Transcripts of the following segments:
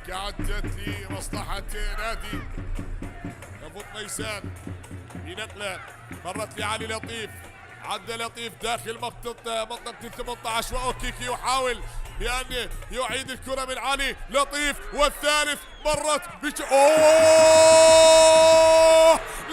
كعدت لمصلحة نادي نفط ميسان. بنقلة مرت لعلي لطيف، عدى لطيف داخل منطقة 18 وأوكيكي يحاول بأن يعيد الكرة من علي لطيف، والثالث مرت أوه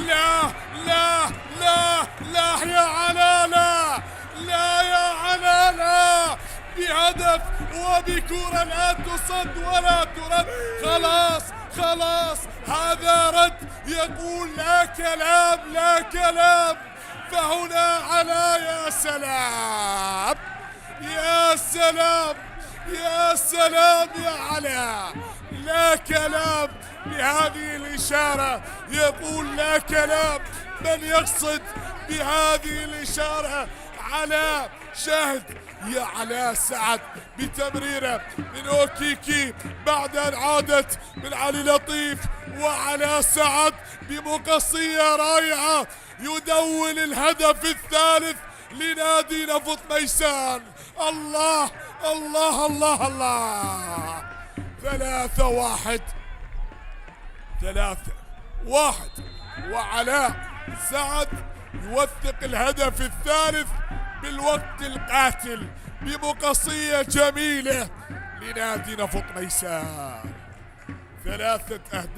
لا لا لا لا يا علا لا لا يا علا لا، بهدف وبكرة لا تصد ولا ترد. خلاص خلاص هذا رد، يقول لا كلام لا كلام. فهنا علا يا سلام يا سلام يا سلام يا علا، لا كلام بهذه الإشارة، يقول لا كلام. من يقصد بهذه الإشارة علا شهد يا علا سعد بتمريره من أوكيكي بعد أن عادت من علي لطيف، وعلا سعد بمقصية رائعة يدون الهدف الثالث لنادي نفط ميسان. الله الله الله الله، 3-1 وعلاء سعد يوثق الهدف الثالث بالوقت القاتل بمقصية جميلة لنادي نفط ميسان. 3 أهداف.